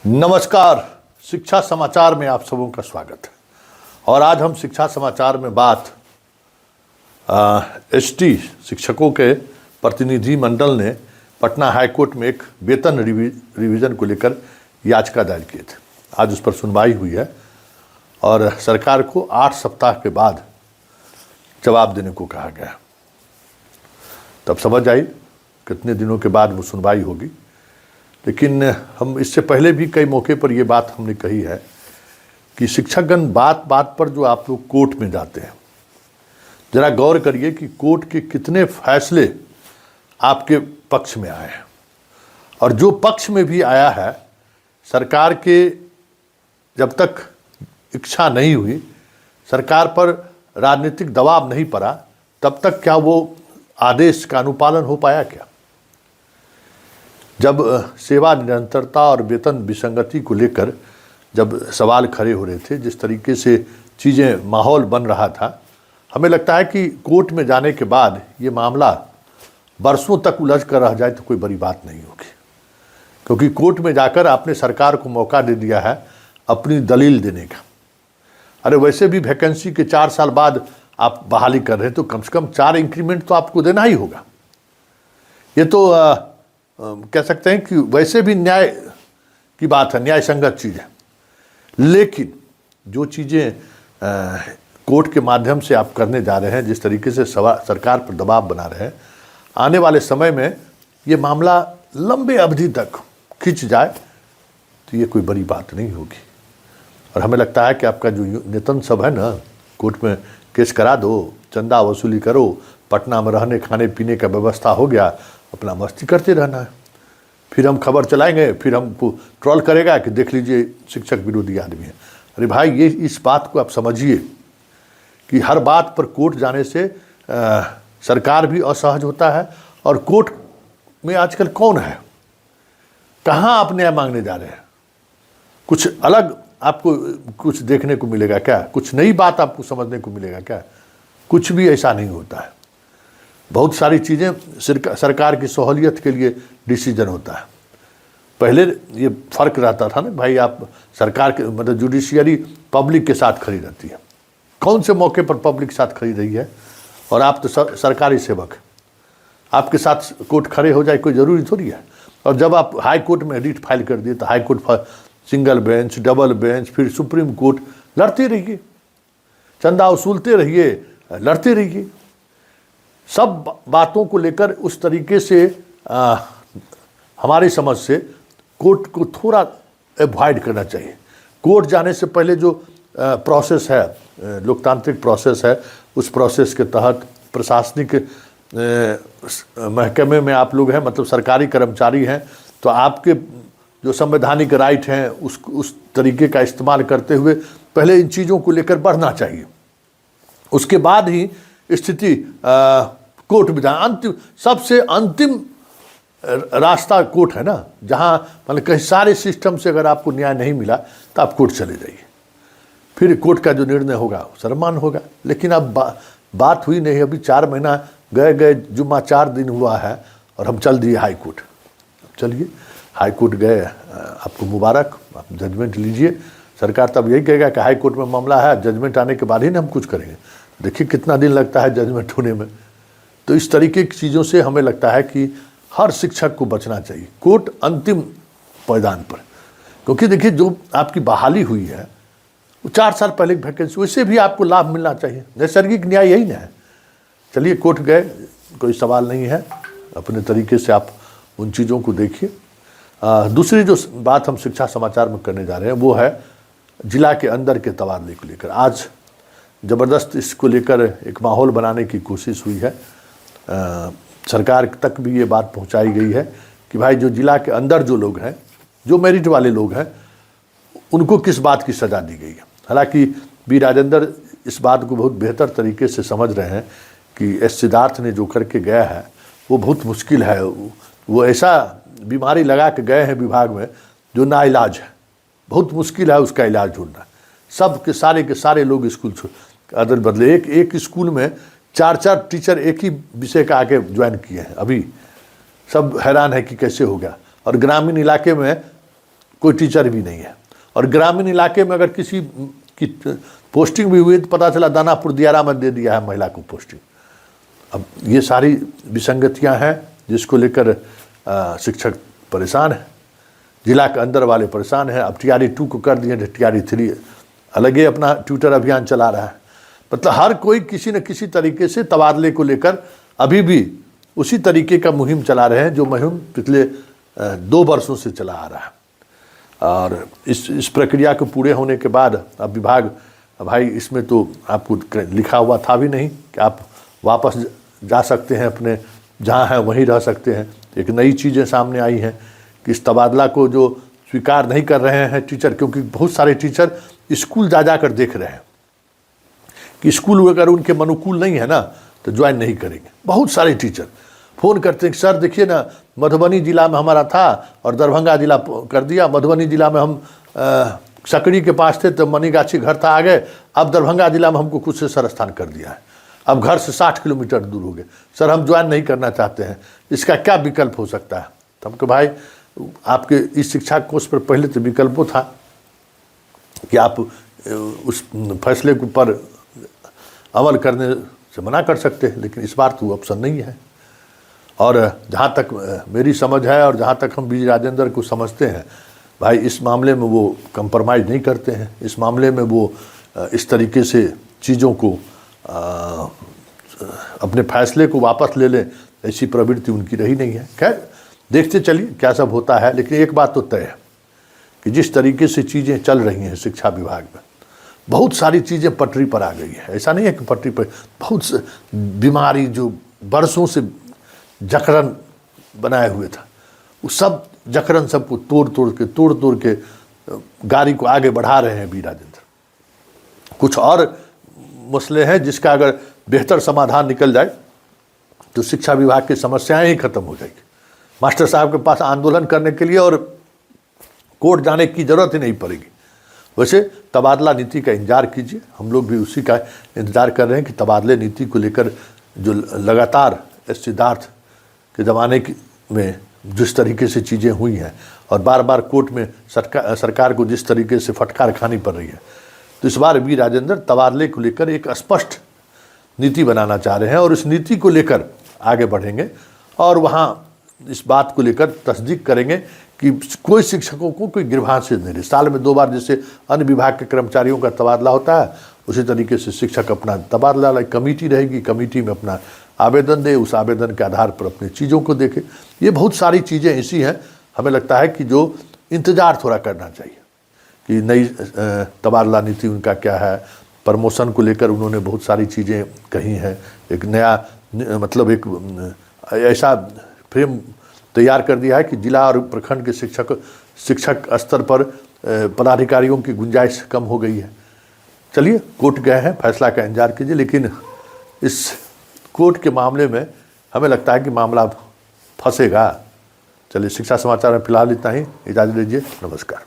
नमस्कार। शिक्षा समाचार में आप सबों का स्वागत है। और आज हम शिक्षा समाचार में बात एसटी शिक्षकों के प्रतिनिधि मंडल ने पटना हाईकोर्ट में एक वेतन रिवीजन को लेकर याचिका दायर किए थे। आज उस पर सुनवाई हुई है और सरकार को 8 सप्ताह के बाद जवाब देने को कहा गया। तब समझ आई कितने दिनों के बाद वो सुनवाई होगी। लेकिन हम इससे पहले भी कई मौके पर ये बात हमने कही है कि शिक्षकगण बात बात पर जो आप लोग कोर्ट में जाते हैं, जरा गौर करिए कि कोर्ट के कितने फैसले आपके पक्ष में आए हैं। और जो पक्ष में भी आया है, सरकार के जब तक इच्छा नहीं हुई, सरकार पर राजनीतिक दबाव नहीं पड़ा, तब तक क्या वो आदेश का अनुपालन हो पाया क्या? जब सेवा निरंतरता और वेतन विसंगति को लेकर जब सवाल खड़े हो रहे थे, जिस तरीके से चीज़ें माहौल बन रहा था, हमें लगता है कि कोर्ट में जाने के बाद ये मामला बरसों तक उलझ कर रह जाए तो कोई बड़ी बात नहीं होगी। क्योंकि कोर्ट में जाकर आपने सरकार को मौका दे दिया है अपनी दलील देने का। अरे वैसे भी वैकेंसी के 4 साल बाद आप बहाली कर रहे हैं तो कम से कम 4 इंक्रीमेंट तो आपको देना ही होगा। ये तो कह सकते हैं कि वैसे भी न्याय की बात है, न्याय संगत चीज़ है। लेकिन जो चीज़ें कोर्ट के माध्यम से आप करने जा रहे हैं, जिस तरीके से सरकार पर दबाव बना रहे हैं, आने वाले समय में ये मामला लंबे अवधि तक खिंच जाए तो ये कोई बड़ी बात नहीं होगी। और हमें लगता है कि आपका जो वेतन सब है ना, कोर्ट में केस करा दो, चंदा वसूली करो, पटना में रहने खाने पीने का व्यवस्था हो गया, अपना मस्ती करते रहना है। फिर हम खबर चलाएंगे, फिर हमको ट्रोल करेगा कि देख लीजिए शिक्षक विरोधी आदमी है। अरे भाई, ये इस बात को आप समझिए कि हर बात पर कोर्ट जाने से सरकार भी असहज होता है। और कोर्ट में आजकल कौन है, कहाँ आप न्याय मांगने जा रहे हैं? कुछ अलग आपको कुछ देखने को मिलेगा क्या? कुछ नई बात आपको समझने को मिलेगा क्या? कुछ भी ऐसा नहीं होता है। बहुत सारी चीज़ें सरकार की सहूलियत के लिए डिसीजन होता है। पहले ये फ़र्क रहता था ना भाई, आप सरकार के मतलब जुडिशियरी पब्लिक के साथ खड़ी रहती है। कौन से मौके पर पब्लिक के साथ खड़ी रही है? और आप तो सरकारी सेवक, आपके साथ कोर्ट खड़े हो जाए कोई ज़रूरी थोड़ी है। और जब आप हाई कोर्ट में रिट फाइल कर दिए तो high court single bench, double bench, फिर सुप्रीम कोर्ट, लड़ते रहिए, चंदा वसूलते रहिए, लड़ते रहिए। सब बातों को लेकर उस तरीके से हमारी समझ से कोर्ट को थोड़ा अवॉइड करना चाहिए। कोर्ट जाने से पहले जो प्रोसेस है, लोकतांत्रिक प्रोसेस है, उस प्रोसेस के तहत प्रशासनिक महकमे में आप लोग हैं, मतलब सरकारी कर्मचारी हैं, तो आपके जो संवैधानिक राइट हैं उस तरीके का इस्तेमाल करते हुए पहले इन चीज़ों को लेकर बढ़ना चाहिए। उसके बाद ही स्थिति कोर्ट में जाए। अंतिम, सबसे अंतिम रास्ता कोर्ट है ना, जहाँ मतलब कहीं सारे सिस्टम से अगर आपको न्याय नहीं मिला तो आप कोर्ट चले जाइए। फिर कोर्ट का जो निर्णय होगा सम्मान होगा। लेकिन अब बात हुई नहीं। अभी 4 महीना गए, जुम्मा 4 दिन हुआ है और हम चल दिए हाई कोर्ट। चलिए हाई कोर्ट गए, आपको मुबारक, आप जजमेंट लीजिए। सरकार तब यही कहेगा कि हाई कोर्ट में मामला है, जजमेंट आने के बाद ही ना हम कुछ करेंगे। देखिए कितना दिन लगता है जजमेंट होने में। तो इस तरीके की चीज़ों से हमें लगता है कि हर शिक्षक को बचना चाहिए कोर्ट अंतिम पायदान पर। क्योंकि देखिए जो आपकी बहाली हुई है वो 4 साल पहले की वैकेंसी, वैसे भी आपको लाभ मिलना चाहिए। नैसर्गिक न्याय यही ना है। चलिए कोर्ट गए, कोई सवाल नहीं है, अपने तरीके से आप उन चीज़ों को देखिए। दूसरी जो बात हम शिक्षा समाचार में करने जा रहे हैं वो है जिला के अंदर के तबादले को लेकर। आज ज़बरदस्त इसको लेकर एक माहौल बनाने की कोशिश हुई है। सरकार तक भी ये बात पहुंचाई गई है कि भाई जो जिला के अंदर जो लोग हैं, जो मेरिट वाले लोग हैं, उनको किस बात की सज़ा दी गई है। हालांकि बी राजेंद्र इस बात को बहुत बेहतर तरीके से समझ रहे हैं कि एस सिद्धार्थ ने जो करके गया है वो बहुत मुश्किल है। वो ऐसा बीमारी लगा के गए हैं विभाग में जो नाइलाज है, बहुत मुश्किल है उसका इलाज ढूंढना। सब के सारे लोग स्कूल अदल बदले, एक स्कूल में 4 टीचर एक ही विषय का आके ज्वाइन किए हैं। अभी सब हैरान है कि कैसे हो गया। और ग्रामीण इलाके में कोई टीचर भी नहीं है। और ग्रामीण इलाके में अगर किसी की पोस्टिंग भी हुई तो पता चला दानापुर दियारा में दे दिया है महिला को पोस्टिंग। अब ये सारी विसंगतियां हैं जिसको लेकर शिक्षक परेशान है, जिला के अंदर वाले परेशान हैं। अब टीआरई 2 को कर दिए, टीआरई 3 अलग ही अपना ट्विटर अभियान चला रहा है। मतलब हर कोई किसी न किसी तरीके से तबादले को लेकर अभी भी उसी तरीके का मुहिम चला रहे हैं जो मुहिम पिछले 2 वर्षों से चला आ रहा है। और इस प्रक्रिया के पूरे होने के बाद अब विभाग, भाई इसमें तो आपको लिखा हुआ था भी नहीं कि आप वापस जा सकते हैं, अपने जहाँ हैं वहीं रह सकते हैं। एक नई चीज़ें सामने आई हैं कि इस तबादला को जो स्वीकार नहीं कर रहे हैं टीचर, क्योंकि बहुत सारे टीचर स्कूल जा कर देख रहे हैं कि स्कूल अगर उनके अनुकूल नहीं है ना तो ज्वाइन नहीं करेंगे। बहुत सारे टीचर फ़ोन करते हैं कि सर देखिए ना, मधुबनी जिला में हमारा था और दरभंगा जिला कर दिया, मधुबनी जिला में हम सकड़ी के पास थे तो मनीगाछी घर था, आ गए, अब दरभंगा जिला में हमको कुछ से सर स्थान कर दिया है, अब घर से 60 किलोमीटर दूर हो गए, सर हम ज्वाइन नहीं करना चाहते हैं, इसका क्या विकल्प हो सकता है? तो हमको भाई आपके इस शिक्षा कोर्स पर पहले तो विकल्पों था कि आप उस फैसले के ऊपर अमल करने से मना कर सकते हैं, लेकिन इस बार तो ऑप्शन नहीं है। और जहाँ तक मेरी समझ है और जहाँ तक हम बी राजेंद्र को समझते हैं, भाई इस मामले में वो कंप्रोमाइज़ नहीं करते हैं। इस मामले में वो इस तरीके से चीज़ों को अपने फैसले को वापस ले लें, ऐसी प्रवृत्ति उनकी रही नहीं है। खैर देखते चलिए क्या सब होता है, लेकिन एक बात तो तय है कि जिस तरीके से चीज़ें चल रही हैं शिक्षा विभाग में, बहुत सारी चीज़ें पटरी पर आ गई है। ऐसा नहीं है कि पटरी पर, बहुत बीमारी जो बरसों से जकड़न बनाए हुए था, वो सब जकड़न सबको तोड़ तोड़ के गाड़ी को आगे बढ़ा रहे हैं बी राजेंद्र। कुछ और मसले हैं जिसका अगर बेहतर समाधान निकल जाए तो शिक्षा विभाग की समस्याएं ही खत्म हो जाएगी। मास्टर साहब के पास आंदोलन करने के लिए और कोर्ट जाने की जरूरत ही नहीं पड़ेगी। वैसे तबादला नीति का इंतजार कीजिए, हम लोग भी उसी का इंतजार कर रहे हैं कि तबादले नीति को लेकर जो लगातार सिद्धार्थ के ज़माने में जिस तरीके से चीज़ें हुई हैं और बार बार कोर्ट में सरकार को जिस तरीके से फटकार खानी पड़ रही है, तो इस बार बी राजेंद्र तबादले को लेकर एक स्पष्ट नीति बनाना चाह रहे हैं और इस नीति को लेकर आगे बढ़ेंगे और वहाँ इस बात को लेकर तस्दीक करेंगे कि कोई शिक्षकों को कोई गिरभान से नहीं रहे। साल में 2 बार जैसे अन्य विभाग के कर्मचारियों का तबादला होता है, उसी तरीके से शिक्षक अपना तबादला, कमेटी रहेगी, कमेटी में अपना आवेदन दे, उस आवेदन के आधार पर अपनी चीज़ों को देखे। ये बहुत सारी चीज़ें ऐसी हैं, हमें लगता है कि जो इंतज़ार थोड़ा करना चाहिए कि नई तबादला नीति उनका क्या है। प्रमोशन को लेकर उन्होंने बहुत सारी चीज़ें कही हैं, एक नया मतलब एक ऐसा फ्रेम तैयार कर दिया है कि जिला और प्रखंड के शिक्षक स्तर पर पदाधिकारियों की गुंजाइश कम हो गई है। चलिए कोर्ट गए हैं, फैसला का इंतजार कीजिए, लेकिन इस कोर्ट के मामले में हमें लगता है कि मामला फंसेगा। चलिए शिक्षा समाचार में फिलहाल इतना ही, इजाज़त दीजिए, नमस्कार।